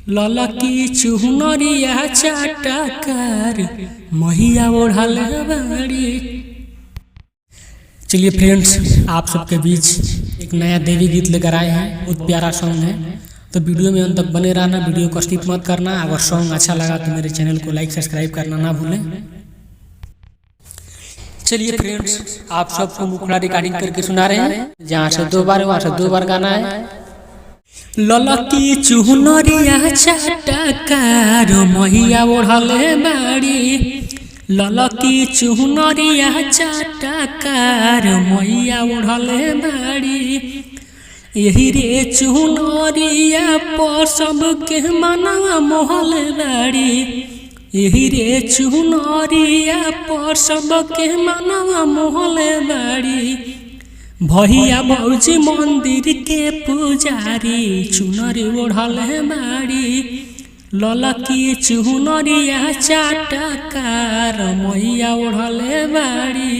ललकी चुनरिया चाटकार महिया ओढ़ल बाड़ी। चलिए फ्रेंड्स, आप सबके बीच एक नया देवी गीत लेकर आए हैं। बहुत प्यारा सॉन्ग है, तो वीडियो में अंत तक बने रहना, वीडियो को स्किप मत करना। अगर सॉन्ग अच्छा लगा तो मेरे चैनल को लाइक सब्सक्राइब करना ना भूलें। चलिए फ्रेंड्स, आप सबको मुखड़ा रिकॉर्डिंग करके सुना रहे हैं। जहाँ से 2 बार वहाँ से 2 बार गाना है। ललकी चुनरिया चाटकार महिया ओढ़ल बाड़ी। ललकी चुनरिया चाटकार मैया ओढ़ल बाड़ी। यही रे चुनरिया पर सबके मनवा मोहल बाड़ी। यही रे चुनरिया पर सबके मनवा मोहल बाड़ी। भैया भौजी मंदिर के पुजारी चुनरी ओढ़ल बाड़ी। ललकी चुनरिया चाटकार मैया ओढ़ल बाड़ी।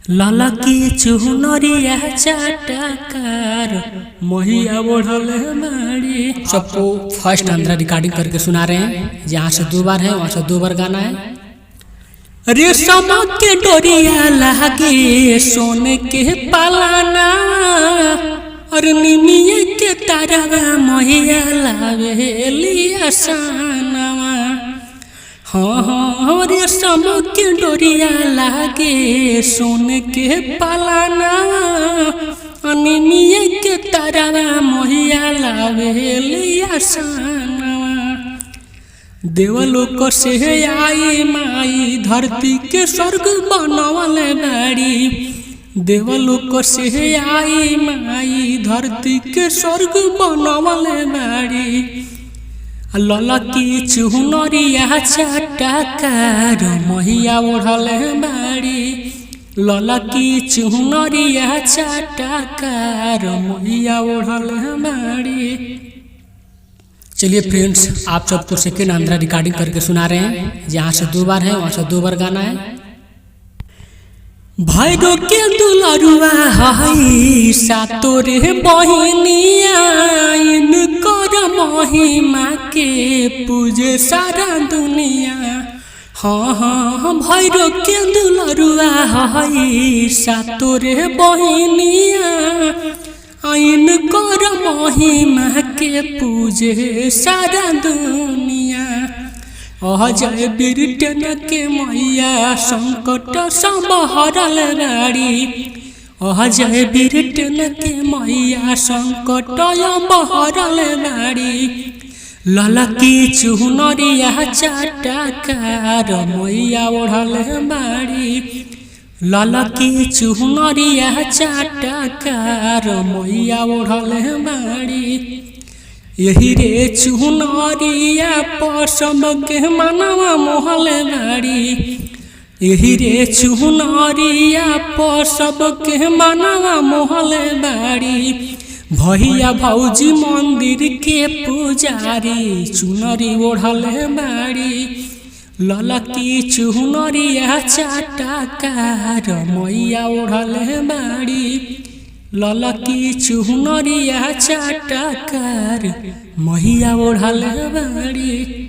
ललकी चुनरिया चाटकार मैया ओढ़ल बाड़ी। सबको फर्स्ट अंदर रिकॉर्डिंग करके सुना रहे हैं। जहाँ से 2 बार है वहाँ से 2 बार गाना है। रेशम के डोरिया लागे सोने के पालाना, और निमिये के तारवा मैया लावेली सानवा। हाँ, रेशम के डोरिया लागे सोने के पालाना, और निमिये के तारवा मैया लावेली सानवा। देवलोक से आई माई धरती के स्वर्ग बनवल बाड़ी। देवलोक से आई माई धरती के स्वर्ग बनवल बाड़ी। ललकी चुनरिया चाटकार मैया ओढ़ल बाड़ी। ललकी चुनरिया चाटकार मैया ओढ़ल बाड़ी। चलिए फ्रेंड्स, आप सबको सेकेंड आंध्रा रिकॉर्डिंग करके सुना रहे हैं। जहाँ से 2 बार है वहाँ से 2 बार गाना है। भैरो के दुलरुआ हई सातोरे बहिनिया, इनकर महिमा के पूजे सारा दुनिया। हाँ, भैरो के दुलरुआ हई सातोरे बहिनिया, आइन कर महिमा के पूजे सारा दुनिया। अजय बिरटन के मैया संकट सब हरल बाड़ी। अजय बिरटन के मैया संकट हरल बाड़ी। ललकी चुनरिया चाटकार मैया ओढ़ल बाड़ी। ललकी चुनरिया चाटकार मैया ओढ़ल बाड़ी। यही रे चुनरिया पर सबके मनवा मोहल बाड़ी। यही रे चुनरिया पर सबके मनवा मोहल बाड़ी। भैया भौजी मंदिर के पुजारी चुनरी ओढ़ल बाड़ी। ललकी चुनरिया चाटकार मैया ओढ़ल बाड़ी। ललकी चुनरिया चाटकार मैया ओढ़ल बाड़ी।